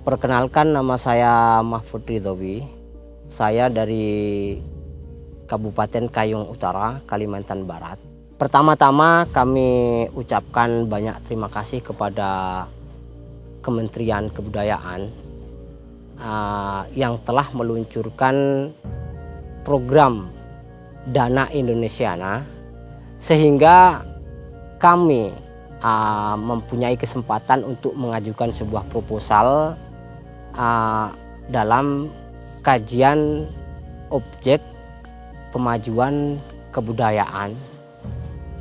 Perkenalkan, nama saya Mahfud Ridhowi. Saya dari Kabupaten Kayong Utara, Kalimantan Barat. Pertama-tama kami ucapkan banyak terima kasih kepada Kementerian Kebudayaan yang telah meluncurkan program Dana Indonesiana, sehingga kami mempunyai kesempatan untuk mengajukan sebuah proposal dalam kajian objek pemajuan kebudayaan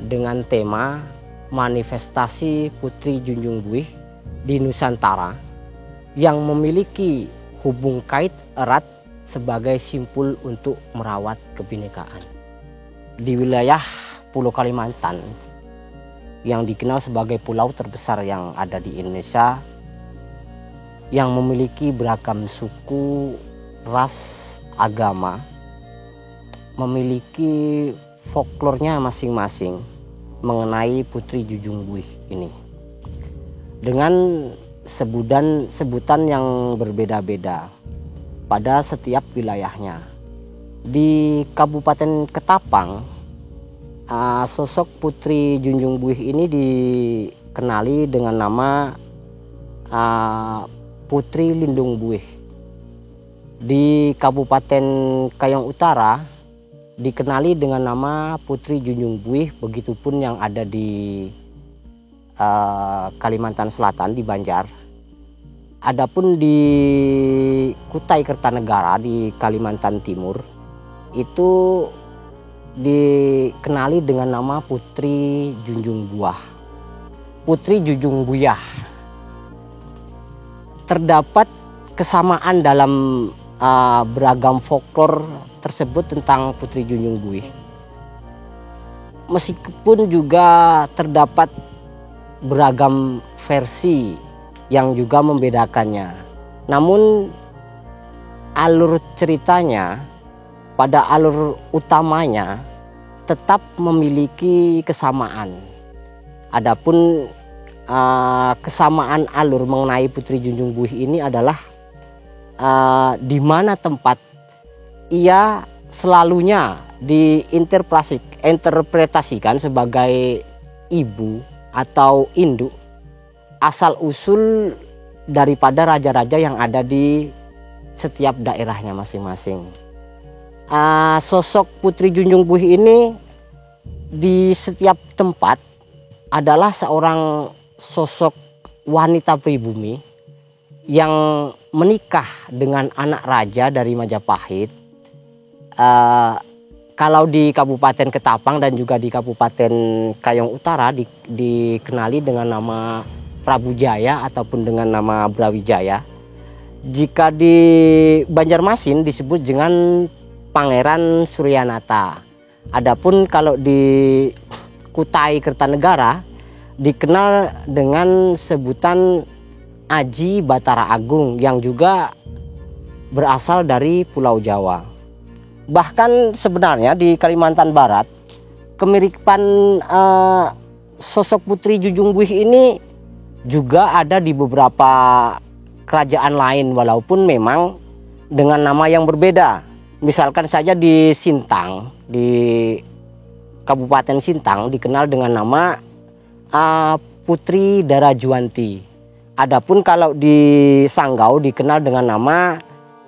dengan tema manifestasi Putri Junjung Buih di Nusantara yang memiliki hubung kait erat sebagai simpul untuk merawat kebinekaan. Di wilayah Pulau Kalimantan yang dikenal sebagai pulau terbesar yang ada di Indonesia, yang memiliki beragam suku, ras, agama, memiliki folklornya masing-masing mengenai Putri Junjung Buih ini, dengan sebutan yang berbeda-beda pada setiap wilayahnya. Di Kabupaten Ketapang, sosok Putri Junjung Buih ini dikenali dengan nama Putri Lindung Buih. Di Kabupaten Kayong Utara dikenali dengan nama Putri Junjung Buih, begitupun yang ada di Kalimantan Selatan, di Banjar. Adapun di Kutai Kertanegara di Kalimantan Timur itu dikenali dengan nama Putri Junjung Buah, Putri Junjung Buyah. Terdapat kesamaan dalam beragam folklor tersebut tentang Putri Junjung Buih, meskipun juga terdapat beragam versi yang juga membedakannya. Namun alur ceritanya, pada alur utamanya tetap memiliki kesamaan. Adapun kesamaan alur mengenai Putri Junjung Buih ini adalah di mana tempat ia selalunya diinterpretasikan sebagai ibu atau induk asal usul daripada raja-raja yang ada di setiap daerahnya masing-masing. Sosok Putri Junjung Buih ini di setiap tempat adalah seorang sosok wanita pribumi yang menikah dengan anak raja dari Majapahit. Kalau di Kabupaten Ketapang dan juga di Kabupaten Kayong Utara dikenali dengan nama Prabu Jaya ataupun dengan nama Brawijaya. Jika di Banjarmasin disebut dengan Pangeran Suryanata. Adapun kalau di Kutai Kertanegara dikenal dengan sebutan Aji Batara Agung yang juga berasal dari Pulau Jawa. Bahkan sebenarnya di Kalimantan Barat kemiripan sosok Putri Junjung Buih ini juga ada di beberapa kerajaan lain, walaupun memang dengan nama yang berbeda. Misalkan saja di Sintang, di Kabupaten Sintang dikenal dengan nama Putri Darajuanti. Adapun kalau di Sanggau dikenal dengan nama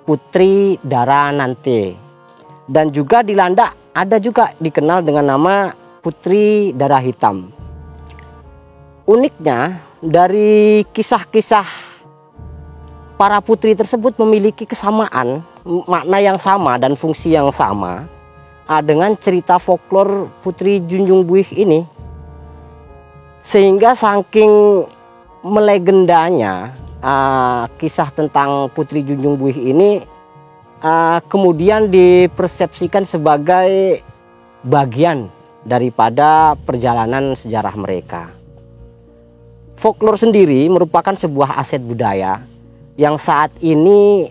Putri Daranante. Dan juga di Landak ada juga dikenal dengan nama Putri Darah Hitam. Uniknya dari kisah-kisah para putri tersebut memiliki kesamaan, makna yang sama dan fungsi yang sama dengan cerita folklor Putri Junjung Buih ini. Sehingga saking melegendanya kisah tentang Putri Junjung Buih ini kemudian dipersepsikan sebagai bagian daripada perjalanan sejarah mereka. Folklor sendiri merupakan sebuah aset budaya yang saat ini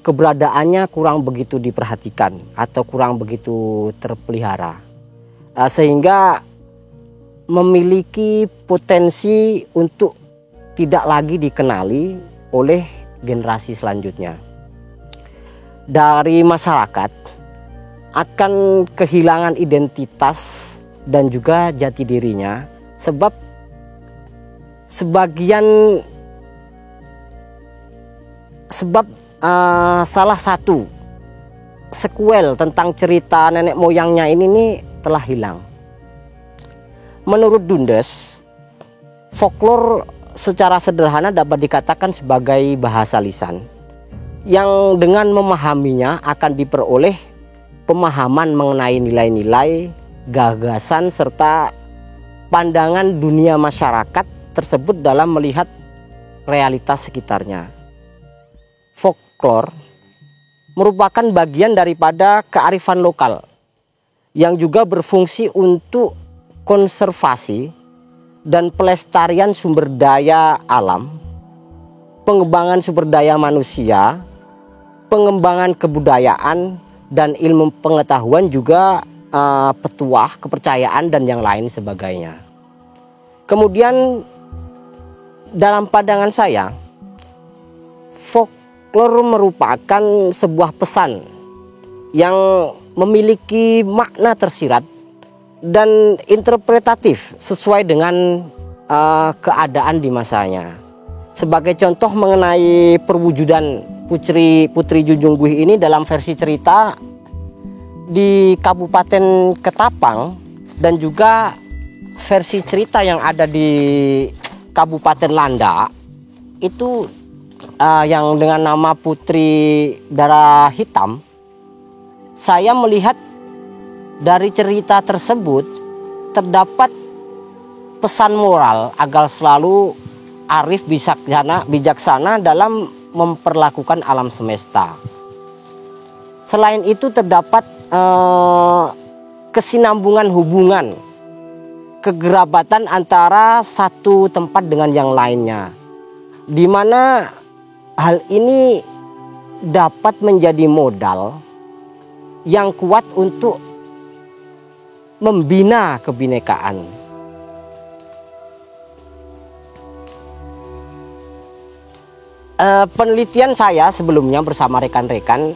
keberadaannya kurang begitu diperhatikan atau kurang begitu terpelihara, sehingga memiliki potensi untuk tidak lagi dikenali oleh generasi selanjutnya. Dari masyarakat akan kehilangan identitas dan juga jati dirinya, sebab salah satu sequel tentang cerita nenek moyangnya ini nih telah hilang. Menurut Dundes, folklore secara sederhana dapat dikatakan sebagai bahasa lisan yang dengan memahaminya akan diperoleh pemahaman mengenai nilai-nilai, gagasan, serta pandangan dunia masyarakat tersebut dalam melihat realitas sekitarnya. Folklore merupakan bagian daripada kearifan lokal yang juga berfungsi untuk konservasi dan pelestarian sumber daya alam, pengembangan sumber daya manusia, pengembangan kebudayaan dan ilmu pengetahuan, juga petuah, kepercayaan dan yang lain sebagainya. Kemudian dalam pandangan saya, folklore merupakan sebuah pesan yang memiliki makna tersirat dan interpretatif sesuai dengan keadaan di masanya. Sebagai contoh mengenai perwujudan Putri Junjung Buhih ini dalam versi cerita di Kabupaten Ketapang dan juga versi cerita yang ada di Kabupaten Landak itu yang dengan nama Putri Darah Hitam, saya melihat dari cerita tersebut terdapat pesan moral agar selalu arif bijaksana dalam memperlakukan alam semesta. Selain itu terdapat kesinambungan hubungan, kegerabatan antara satu tempat dengan yang lainnya, di mana hal ini dapat menjadi modal yang kuat untuk membina kebinekaan. Penelitian saya sebelumnya bersama rekan-rekan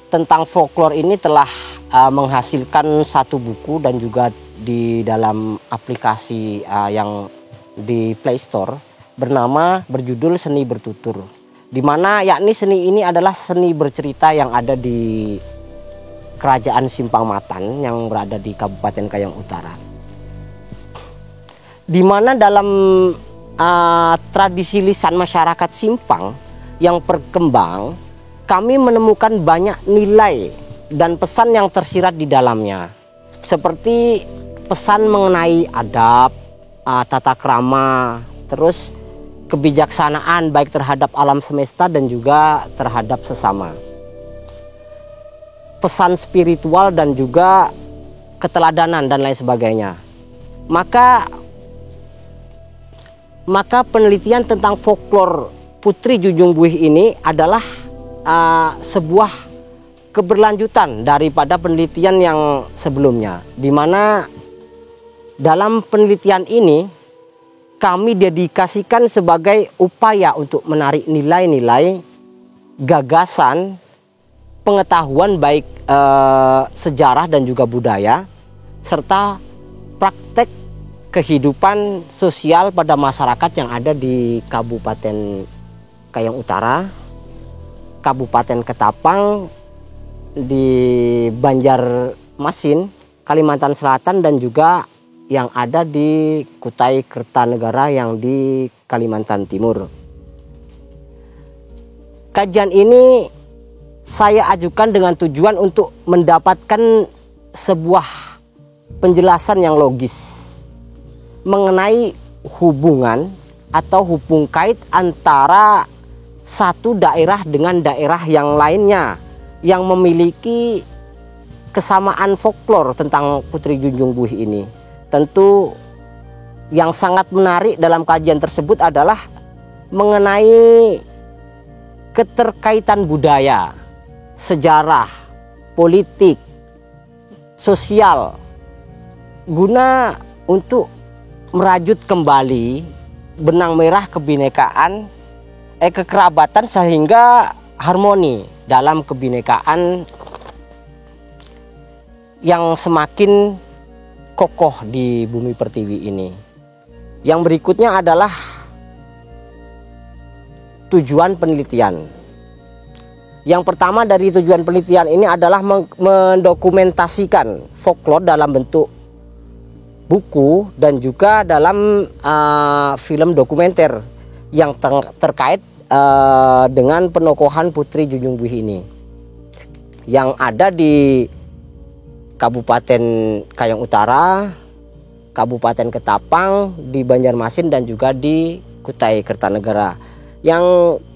tentang folklore ini telah menghasilkan satu buku dan juga di dalam aplikasi yang di Play Store berjudul Seni Bertutur, di mana yakni seni ini adalah seni bercerita yang ada di Kerajaan Simpang Matan yang berada di Kabupaten Kayong Utara, di mana dalam tradisi lisan masyarakat Simpang yang berkembang, kami menemukan banyak nilai dan pesan yang tersirat di dalamnya, seperti pesan mengenai adab, tata krama, terus kebijaksanaan baik terhadap alam semesta dan juga terhadap sesama, pesan spiritual dan juga keteladanan dan lain sebagainya. Maka penelitian tentang folklore Putri Junjung Buhih ini adalah sebuah keberlanjutan daripada penelitian yang sebelumnya, di mana dalam penelitian ini kami dedikasikan sebagai upaya untuk menarik nilai-nilai, gagasan, pengetahuan baik sejarah dan juga budaya, serta praktek kehidupan sosial pada masyarakat yang ada di Kabupaten Kayong Utara, Kabupaten Ketapang, di Banjarmasin, Kalimantan Selatan, dan juga yang ada di Kutai Kertanegara yang di Kalimantan Timur. Kajian ini saya ajukan dengan tujuan untuk mendapatkan sebuah penjelasan yang logis mengenai hubungan atau hubung kait antara satu daerah dengan daerah yang lainnya yang memiliki kesamaan folklore tentang Putri Junjung Buhih ini. Tentu yang sangat menarik dalam kajian tersebut adalah mengenai keterkaitan budaya, sejarah, politik, sosial, guna untuk merajut kembali benang merah kebinekaan kekerabatan sehingga harmoni dalam kebinekaan yang semakin kokoh di bumi pertiwi ini. Yang berikutnya adalah tujuan penelitian. Yang pertama dari tujuan penelitian ini adalah mendokumentasikan folklore dalam bentuk buku dan juga dalam film dokumenter yang terkait dengan penokohan Putri Junjung Buhih ini yang ada di Kabupaten Kayong Utara, Kabupaten Ketapang, di Banjarmasin dan juga di Kutai Kertanegara. Yang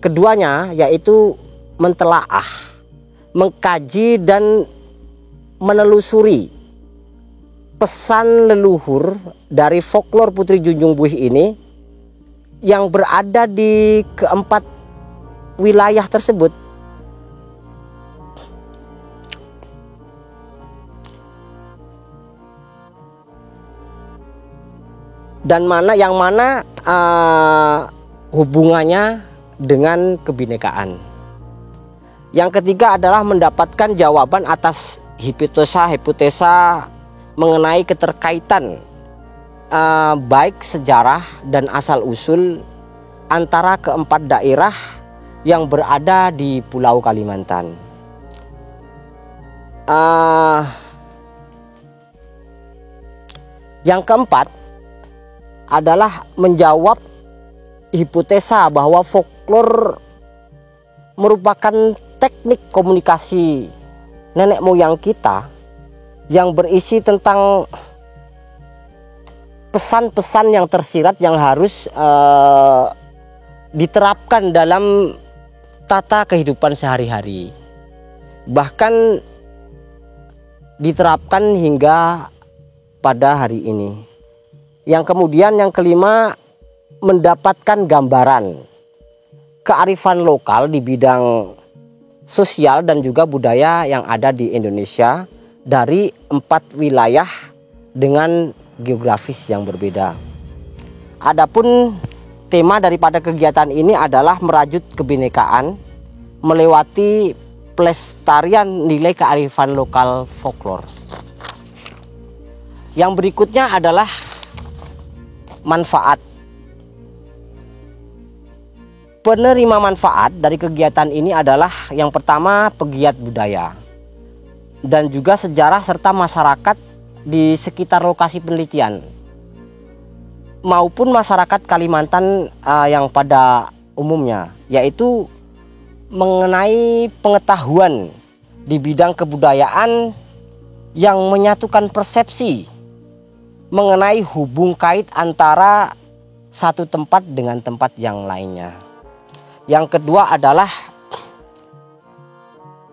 keduanya yaitu mentelaah, mengkaji dan menelusuri pesan leluhur dari folklore Putri Junjung Buhih ini yang berada di keempat wilayah tersebut. Dan yang mana hubungannya dengan kebinekaan. Yang ketiga adalah mendapatkan jawaban atas hipotesa mengenai keterkaitan baik sejarah dan asal-usul antara keempat daerah yang berada di Pulau Kalimantan. Yang keempat adalah menjawab hipotesa bahwa folklore merupakan teknik komunikasi nenek moyang kita yang berisi tentang pesan-pesan yang tersirat yang harus diterapkan dalam tata kehidupan sehari-hari, bahkan diterapkan hingga pada hari ini. Yang kemudian yang kelima, mendapatkan gambaran kearifan lokal di bidang sosial dan juga budaya yang ada di Indonesia dari 4 wilayah dengan geografis yang berbeda. Adapun tema daripada kegiatan ini adalah merajut kebinekaan melewati pelestarian nilai kearifan lokal folklore. Yang berikutnya adalah manfaat. Penerima manfaat dari kegiatan ini adalah yang pertama pegiat budaya dan juga sejarah serta masyarakat di sekitar lokasi penelitian maupun masyarakat Kalimantan yang pada umumnya, yaitu mengenai pengetahuan di bidang kebudayaan yang menyatukan persepsi mengenai hubung kait antara satu tempat dengan tempat yang lainnya. Yang kedua adalah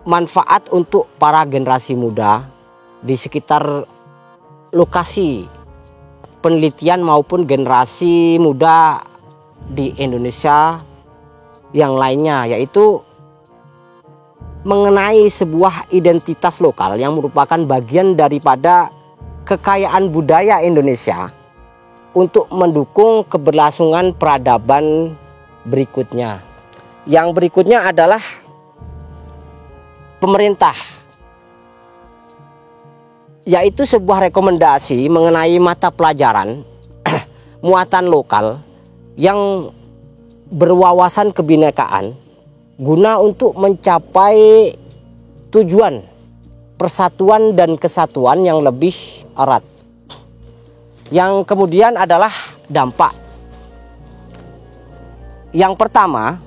manfaat untuk para generasi muda di sekitar lokasi penelitian maupun generasi muda di Indonesia yang lainnya, yaitu mengenai sebuah identitas lokal yang merupakan bagian daripada kekayaan budaya Indonesia untuk mendukung keberlangsungan peradaban berikutnya. Yang berikutnya adalah pemerintah, yaitu sebuah rekomendasi mengenai mata pelajaran muatan lokal yang berwawasan kebinekaan guna untuk mencapai tujuan persatuan dan kesatuan yang lebih erat. Yang kemudian adalah dampak. Yang pertama,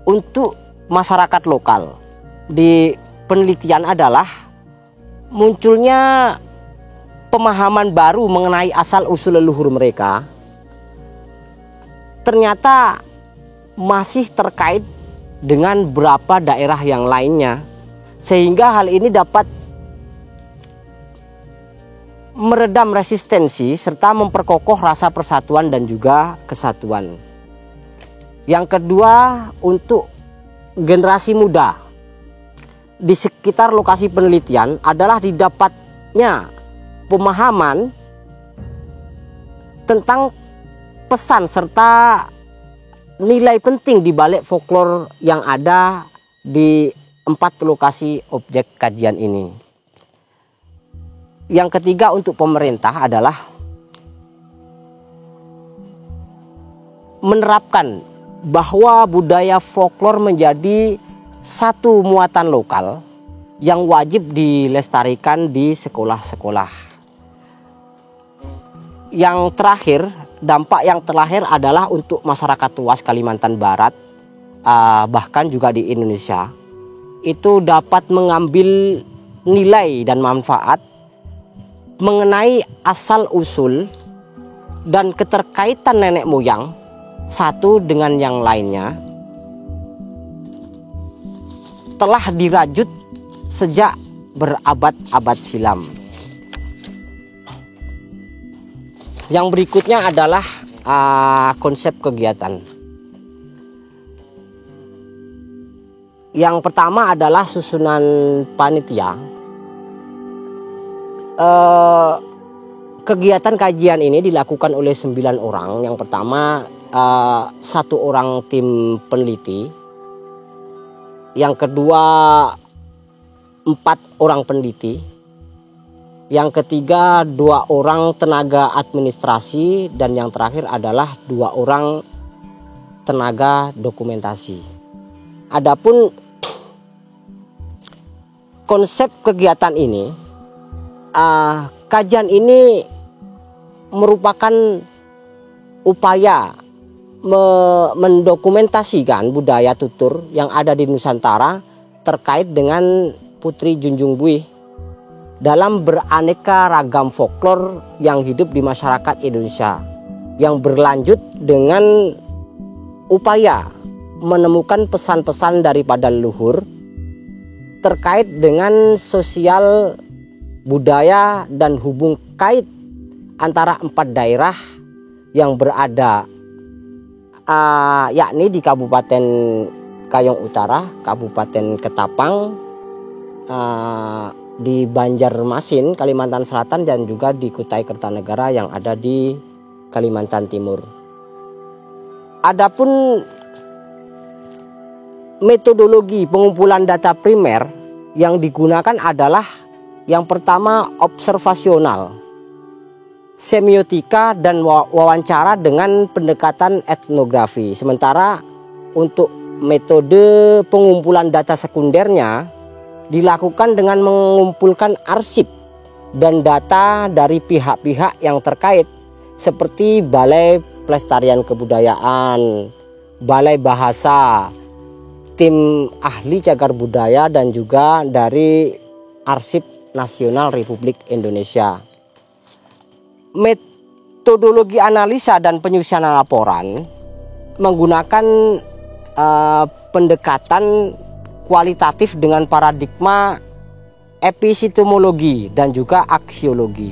untuk masyarakat lokal di penelitian adalah munculnya pemahaman baru mengenai asal-usul leluhur mereka ternyata masih terkait dengan beberapa daerah yang lainnya, sehingga hal ini dapat meredam resistensi serta memperkokoh rasa persatuan dan juga kesatuan. Yang kedua, untuk generasi muda di sekitar lokasi penelitian adalah didapatnya pemahaman tentang pesan serta nilai penting di balik folklore yang ada di 4 lokasi objek kajian ini. Yang ketiga untuk pemerintah adalah menerapkan bahwa budaya folklore menjadi satu muatan lokal yang wajib dilestarikan di sekolah-sekolah. Yang terakhir, dampak yang terakhir adalah untuk masyarakat luas Kalimantan Barat, bahkan juga di Indonesia, itu dapat mengambil nilai dan manfaat mengenai asal-usul dan keterkaitan nenek moyang satu dengan yang lainnya telah dirajut sejak berabad-abad silam. Yang berikutnya adalah konsep kegiatan. Yang pertama adalah susunan panitia. Kegiatan kajian ini dilakukan oleh 9 orang. Yang pertama 1 orang tim peneliti. Yang kedua 4 orang peneliti. Yang ketiga 2 orang tenaga administrasi. Dan yang terakhir adalah 2 orang tenaga dokumentasi. Adapun konsep kegiatan ini, kajian ini merupakan upaya mendokumentasikan budaya tutur yang ada di Nusantara terkait dengan Putri Junjung Buih dalam beraneka ragam folklore yang hidup di masyarakat Indonesia, yang berlanjut dengan upaya menemukan pesan-pesan daripada leluhur terkait dengan sosial, budaya, dan hubung kait antara 4 daerah yang berada yakni di Kabupaten Kayong Utara, Kabupaten Ketapang, di Banjarmasin, Kalimantan Selatan, dan juga di Kutai Kertanegara yang ada di Kalimantan Timur. Adapun metodologi pengumpulan data primer yang digunakan adalah yang pertama observasional, semiotika, dan wawancara dengan pendekatan etnografi. Sementara untuk metode pengumpulan data sekundernya dilakukan dengan mengumpulkan arsip dan data dari pihak-pihak yang terkait seperti Balai Pelestarian Kebudayaan, Balai Bahasa, tim ahli cagar budaya, dan juga dari Arsip Nasional Republik Indonesia. Metodologi analisa dan penyusunan laporan menggunakan pendekatan kualitatif dengan paradigma epistemologi dan juga aksiologi.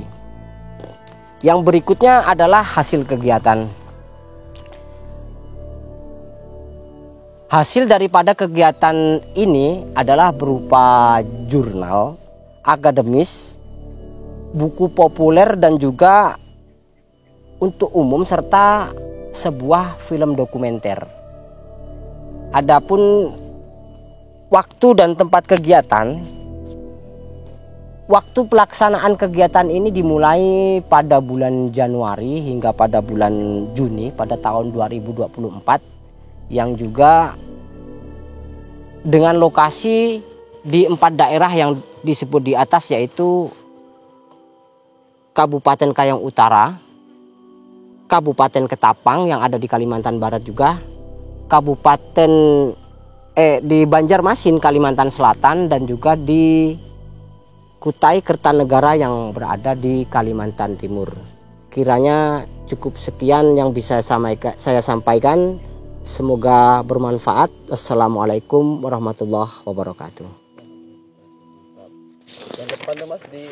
Yang berikutnya adalah hasil kegiatan. Hasil daripada kegiatan ini adalah berupa jurnal, akademis, buku populer, dan juga untuk umum, serta sebuah film dokumenter. Adapun waktu dan tempat kegiatan, waktu pelaksanaan kegiatan ini dimulai pada bulan Januari hingga pada bulan Juni pada tahun 2024, yang juga dengan lokasi di 4 daerah yang disebut di atas, yaitu Kabupaten Kayong Utara, Kabupaten Ketapang yang ada di Kalimantan Barat juga, Kabupaten di Banjarmasin Kalimantan Selatan, dan juga di Kutai Kertanegara yang berada di Kalimantan Timur. Kiranya cukup sekian yang bisa saya sampaikan. Semoga bermanfaat. Assalamualaikum warahmatullahi wabarakatuh. Yang depan tuh Mas di